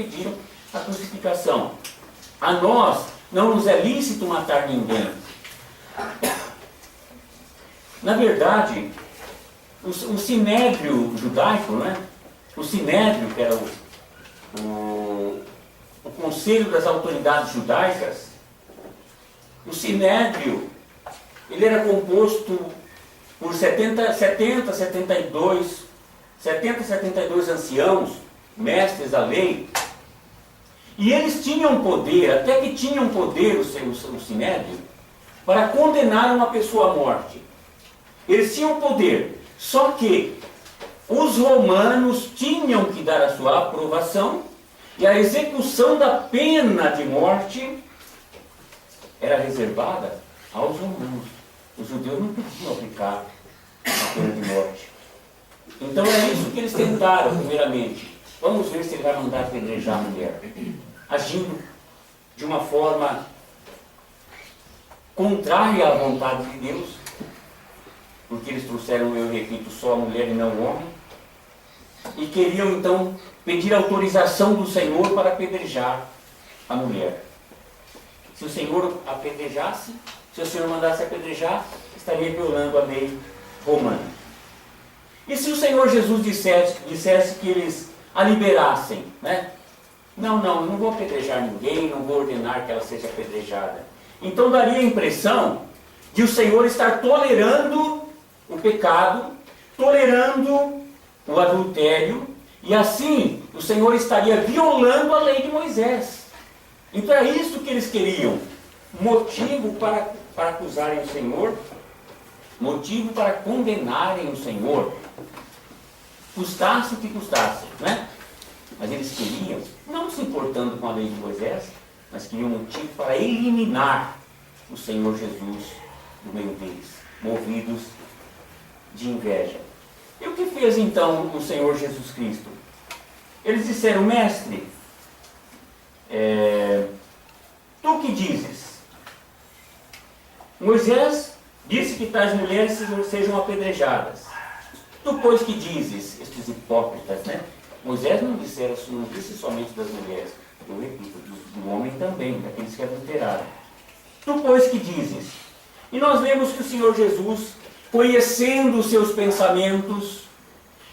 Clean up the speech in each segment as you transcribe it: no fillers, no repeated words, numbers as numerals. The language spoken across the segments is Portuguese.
pediram a crucificação. A nós não nos é lícito matar ninguém. Na verdade, o sinédrio judaico, né? O sinédrio, que era o conselho das autoridades judaicas, o sinédrio, ele era composto por 72 anciãos, mestres da lei, e eles tinham poder, até que tinham poder o sinédrio, para condenar uma pessoa à morte. Eles tinham poder, só que os romanos tinham que dar a sua aprovação, e a execução da pena de morte era reservada aos romanos. Os judeus não podiam aplicar a pena de morte. Então é isso que eles tentaram, primeiramente. Vamos ver se ele vai mandar apedrejar a mulher. Agindo de uma forma contrária à vontade de Deus, porque eles trouxeram, eu repito, só a mulher e não o homem, e queriam então pedir autorização do Senhor para apedrejar a mulher. Se o Senhor apedrejasse, se o Senhor mandasse apedrejar, estaria violando a lei romana. E se o Senhor Jesus dissesse que eles a liberassem, né? Não, eu não vou apedrejar ninguém, não vou ordenar que ela seja apedrejada. Então daria a impressão de o Senhor estar tolerando o pecado, tolerando o adultério, e assim o Senhor estaria violando a lei de Moisés. Então é isso que eles queriam. Motivo para acusarem o Senhor, motivo para condenarem o Senhor, custasse o que custasse, né? Mas eles queriam, não se importando com a lei de Moisés, mas queriam motivo para eliminar o Senhor Jesus do meio deles, movidos de inveja. E o que fez então o Senhor Jesus Cristo? Eles disseram: mestre, tu que dizes? Moisés disse que tais mulheres sejam apedrejadas. Tu, pois, que dizes? Estes hipócritas, né? Moisés não disse somente das mulheres, eu repito, do homem também, daqueles que adulteraram. Tu, pois, que dizes? E nós vemos que o Senhor Jesus, conhecendo os seus pensamentos,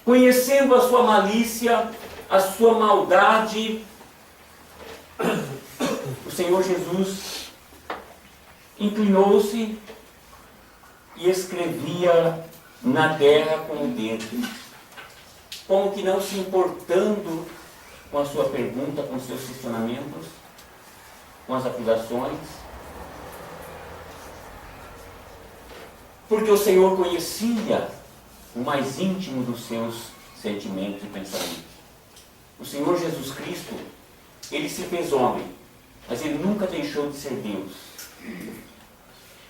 conhecendo a sua malícia, a sua maldade, o Senhor Jesus inclinou-se e escrevia na terra com o dedo, como que não se importando com a sua pergunta, com os seus questionamentos, com as acusações, porque o Senhor conhecia o mais íntimo dos seus sentimentos e pensamentos. O Senhor Jesus Cristo, ele se fez homem, mas ele nunca deixou de ser Deus.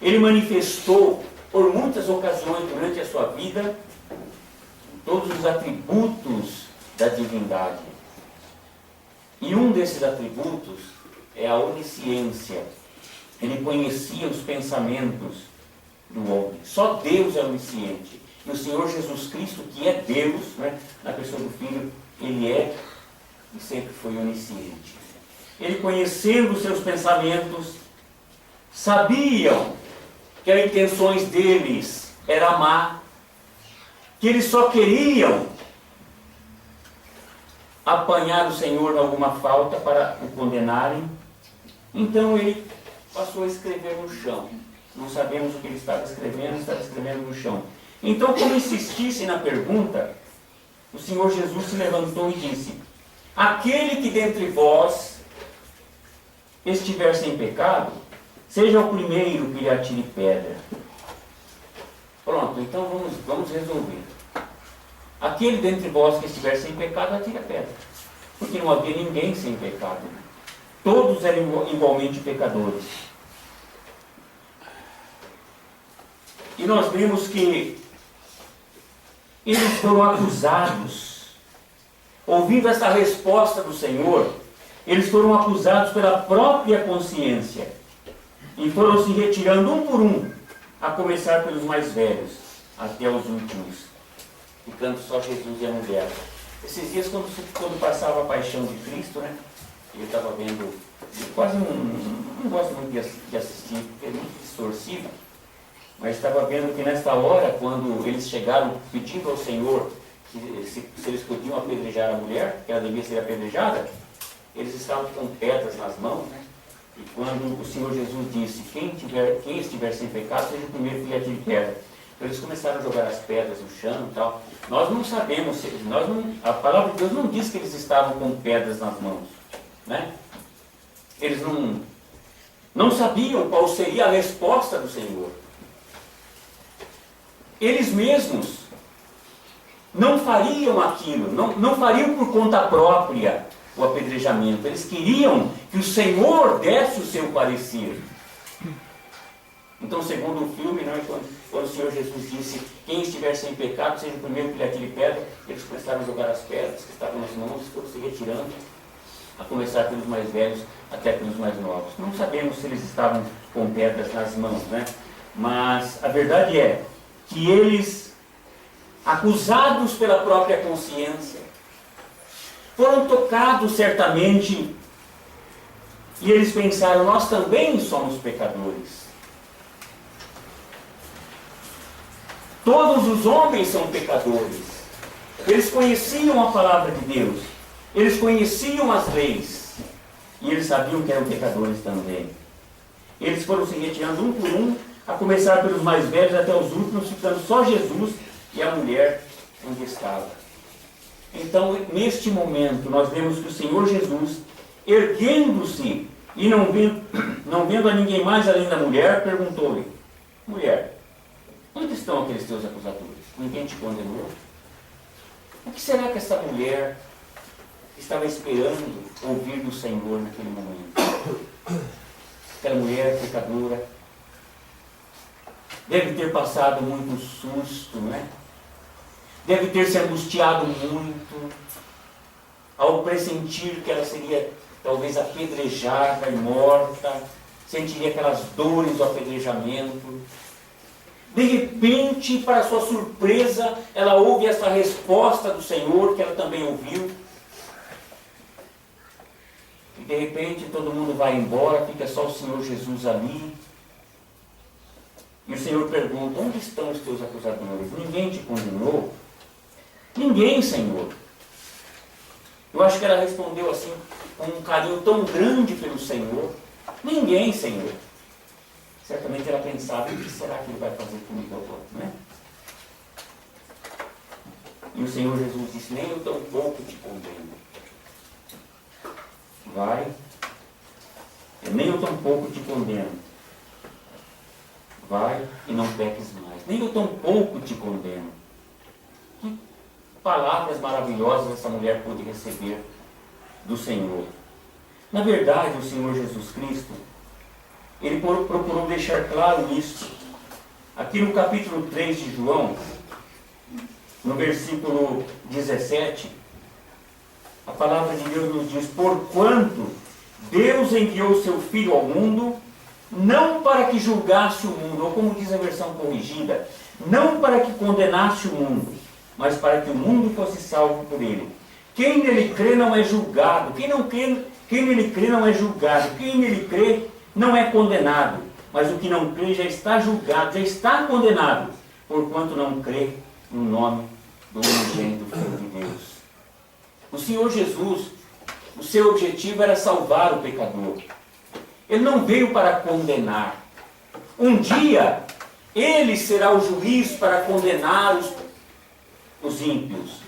Ele manifestou por muitas ocasiões durante a sua vida todos os atributos da divindade. E um desses atributos é a onisciência. Ele conhecia os pensamentos do homem. Só Deus é onisciente. E o Senhor Jesus Cristo, que é Deus, né, na pessoa do Filho, ele é e sempre foi onisciente. Ele, conhecendo os seus pensamentos, sabiam que as intenções deles eram má, que eles só queriam apanhar o Senhor em alguma falta para o condenarem. Então ele passou a escrever no chão. Não sabemos o que ele estava escrevendo no chão. Então, como insistisse na pergunta, o Senhor Jesus se levantou e disse: aquele que dentre vós estiver sem pecado, seja o primeiro que lhe atire pedra. Pronto, então vamos resolver. Aquele dentre vós que estiver sem pecado, atire a pedra. Porque não havia ninguém sem pecado. Todos eram igualmente pecadores. E nós vemos que eles foram acusados. Ouvindo essa resposta do Senhor, eles foram acusados pela própria consciência. E foram se retirando um por um, a começar pelos mais velhos, até os últimos, ficando só Jesus e a mulher. Esses dias, quando passava a Paixão de Cristo, né? Eu estava vendo, eu quase não gosto muito de assistir, porque é muito distorcido, mas estava vendo que nesta hora, quando eles chegaram pedindo ao Senhor que se eles podiam apedrejar a mulher, que ela devia ser apedrejada, eles estavam com pedras nas mãos, né? E quando o Senhor Jesus disse, quem estiver sem pecado, seja o primeiro que atire pedra. Então eles começaram a jogar as pedras no chão e tal. Nós não sabemos, a palavra de Deus não diz que eles estavam com pedras nas mãos, né? Eles não sabiam qual seria a resposta do Senhor. Eles mesmos não fariam aquilo, não fariam por conta própria o apedrejamento. Eles queriam que o Senhor desse o seu parecer. Então, segundo o filme, né, quando o Senhor Jesus disse, quem estiver sem pecado, seja o primeiro que lhe atire pedra, eles começaram a jogar as pedras que estavam nas mãos, foram se retirando, a começar pelos mais velhos até pelos mais novos. Não sabemos se eles estavam com pedras nas mãos, né? Mas a verdade é que eles, acusados pela própria consciência, foram tocados certamente, e eles pensaram, nós também somos pecadores. Todos os homens são pecadores. Eles conheciam a palavra de Deus, eles conheciam as leis, e eles sabiam que eram pecadores também. Eles foram se retirando um por um, a começar pelos mais velhos até os últimos, ficando só Jesus e a mulher onde estava. Então, neste momento, nós vemos que o Senhor Jesus, erguendo-se e não vendo a ninguém mais além da mulher, perguntou-lhe, mulher, onde estão aqueles teus acusadores? Ninguém te condenou? O que será que essa mulher estava esperando ouvir do Senhor naquele momento? Aquela mulher pecadora deve ter passado muito susto, né? Deve ter se angustiado muito ao pressentir que ela seria talvez apedrejada e morta, sentiria aquelas dores do apedrejamento. De repente, para sua surpresa, ela ouve essa resposta do Senhor, que ela também ouviu. E de repente todo mundo vai embora, fica só o Senhor Jesus ali. E o Senhor pergunta, onde estão os teus acusadores? Ninguém te condenou? Ninguém, Senhor. Eu acho que ela respondeu assim, com um carinho tão grande pelo Senhor. Ninguém, Senhor. Certamente ela pensava, o que será que ele vai fazer comigo agora, né? E o Senhor Jesus disse, nem eu tão pouco te condeno. Vai, nem eu tão pouco te condeno. Vai e não peques mais. Nem eu tão pouco te condeno. Que palavras maravilhosas essa mulher pôde receber do Senhor. Na verdade, o Senhor Jesus Cristo, ele procurou deixar claro isso. Aqui no capítulo 3 de João, no versículo 17, a palavra de Deus nos diz, porquanto Deus enviou seu Filho ao mundo, não para que julgasse o mundo, ou como diz a versão corrigida, não para que condenasse o mundo, mas para que o mundo fosse salvo por ele. Quem nele crê não é julgado, quem nele crê não é julgado, quem nele crê não é condenado, mas o que não crê já está julgado, já está condenado, porquanto não crê no nome do unigênito Filho de Deus. O Senhor Jesus, o seu objetivo era salvar o pecador. Ele não veio para condenar. Um dia, ele será o juiz para condenar os ímpios,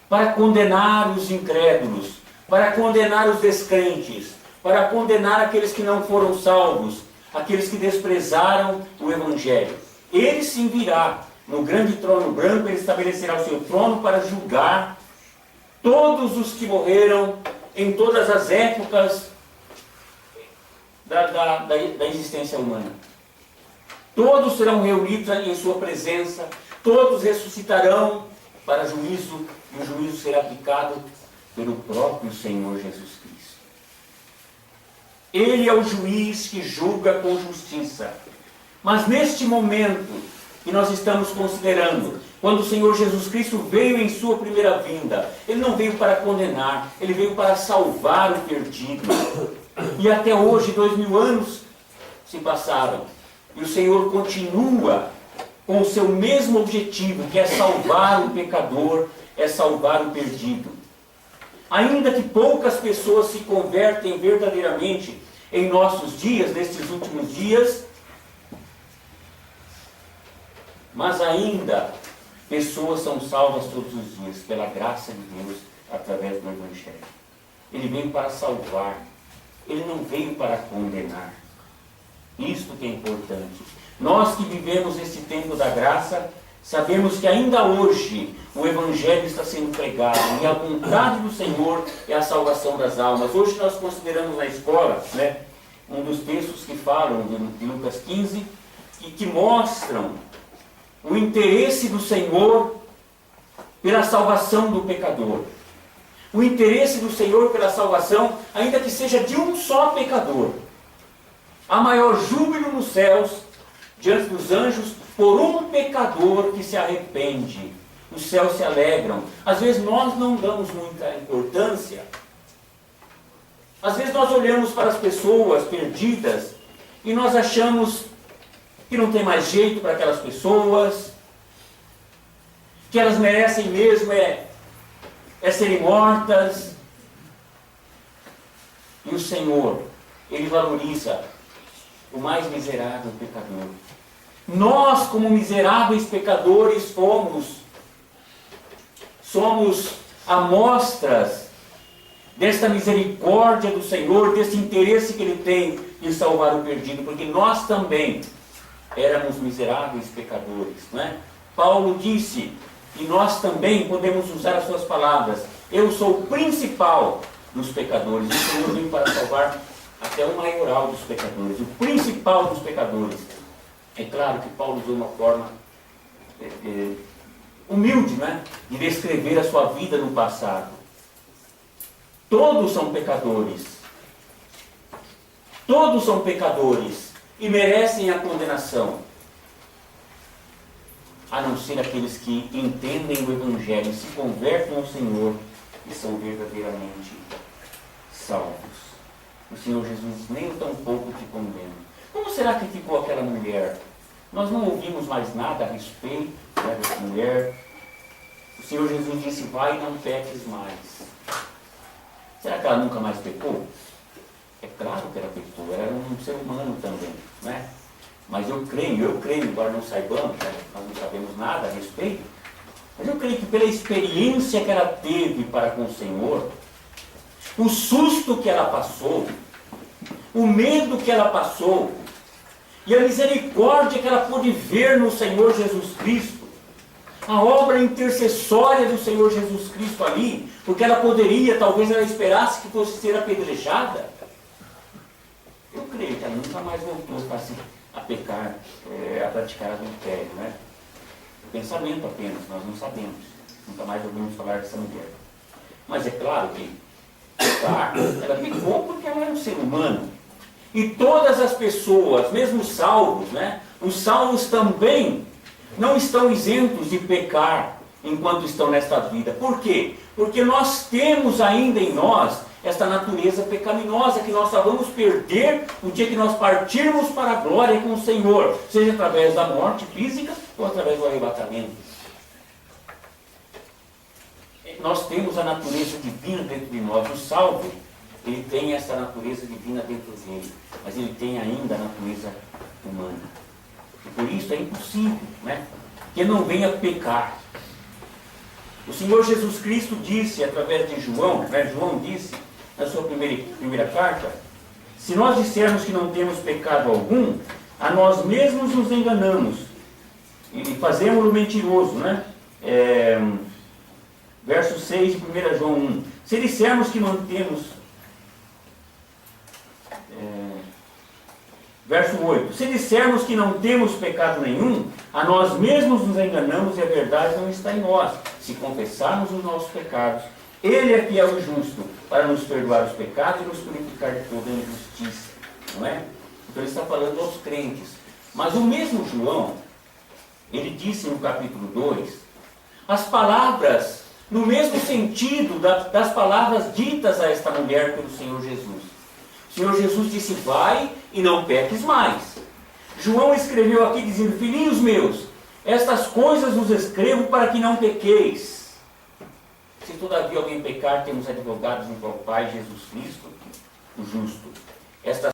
para condenar os incrédulos, para condenar os descrentes, para condenar aqueles que não foram salvos, aqueles que desprezaram o Evangelho. Ele sim virá no grande trono branco, ele estabelecerá o seu trono para julgar todos os que morreram em todas as épocas da existência humana. Todos serão reunidos em sua presença, todos ressuscitarão para juízo, e o juízo será aplicado pelo próprio Senhor Jesus Cristo. Ele é o juiz que julga com justiça. Mas neste momento que nós estamos considerando, Quando o Senhor Jesus Cristo veio em sua primeira vinda, Ele não veio para condenar, Ele veio para salvar o perdido. E até hoje, 2000 anos se passaram, e o Senhor continua com o seu mesmo objetivo, que é salvar o pecador, é salvar o perdido. Ainda que poucas pessoas se convertem verdadeiramente em nossos dias, nestes últimos dias, mas ainda pessoas são salvas todos os dias, pela graça de Deus, através do Evangelho. Ele veio para salvar, Ele não veio para condenar. Isto que é importante. Nós que vivemos esse tempo da graça, sabemos que ainda hoje o Evangelho está sendo pregado, e a vontade do Senhor é a salvação das almas. Hoje nós consideramos na escola, um dos textos que falam de Lucas 15, que mostram o interesse do Senhor pela salvação do pecador. O interesse do Senhor pela salvação, ainda que seja de um só pecador. Há maior júbilo nos céus, diante dos anjos, por um pecador que se arrepende. Os céus se alegram. Às vezes nós não damos muita importância. Às vezes nós olhamos para as pessoas perdidas e nós achamos que não tem mais jeito para aquelas pessoas, que elas merecem mesmo serem mortas. E o Senhor, Ele valoriza o mais miserável pecador. Nós, como miseráveis pecadores, somos amostras desta misericórdia do Senhor, desse interesse que Ele tem em salvar o perdido, porque nós também éramos miseráveis pecadores, não é? Paulo disse, e nós também podemos usar as suas palavras, eu sou o principal dos pecadores. O Senhor veio para salvar até o maioral dos pecadores, o principal dos pecadores. É claro que Paulo usou uma forma humilde, de descrever a sua vida no passado. Todos são pecadores. Todos são pecadores e merecem a condenação, a não ser aqueles que entendem o Evangelho, se convertem ao Senhor e são verdadeiramente salvos. O Senhor Jesus nem tão pouco te condena. Como será que ficou aquela mulher? Nós não ouvimos mais nada a respeito dessa mulher. O Senhor Jesus disse, vai e não peques mais. Será que ela nunca mais pecou? É claro que ela pecou, ela era um ser humano também, Mas eu creio, embora não saibamos, nós não sabemos nada a respeito, mas eu creio que pela experiência que ela teve para com o Senhor, o susto que ela passou, o medo que ela passou, e a misericórdia que ela pôde ver no Senhor Jesus Cristo, a obra intercessória do Senhor Jesus Cristo ali, porque ela poderia, talvez ela esperasse que fosse ser apedrejada. Eu creio que ela nunca mais voltou a pecar, a praticar adultério, Pensamento apenas, nós não sabemos. Nunca mais ouvimos falar dessa mulher. Mas é claro que ela pecou porque ela era um ser humano. E todas as pessoas, mesmo os salvos, os salvos também não estão isentos de pecar enquanto estão nesta vida. Por quê? Porque nós temos ainda em nós esta natureza pecaminosa que nós só vamos perder no dia que nós partirmos para a glória com o Senhor, seja através da morte física ou através do arrebatamento. Nós temos a natureza divina dentro de nós. O salvo, ele tem essa natureza divina dentro dele, mas ele tem ainda a natureza humana. E por isso é impossível, que ele não venha pecar. O Senhor Jesus Cristo disse através de João, João disse na sua primeira carta, se nós dissermos que não temos pecado algum, a nós mesmos nos enganamos e fazemos-lo mentiroso, verso 6 de 1 João 1. Se dissermos que mantemos, verso 8, se dissermos que não temos pecado nenhum, a nós mesmos nos enganamos e a verdade não está em nós. Se confessarmos os nossos pecados, Ele é fiel e justo para nos perdoar os pecados e nos purificar de toda injustiça. Não é? Então ele está falando aos crentes. Mas o mesmo João, ele disse no capítulo 2, as palavras, no mesmo sentido das palavras ditas a esta mulher pelo Senhor Jesus. O Senhor Jesus disse: vai e não peques mais. João escreveu aqui dizendo: filhinhos meus, estas coisas vos escrevo para que não pequeis. Se todavia alguém pecar, temos advogados junto ao Pai, Jesus Cristo, o justo. Estas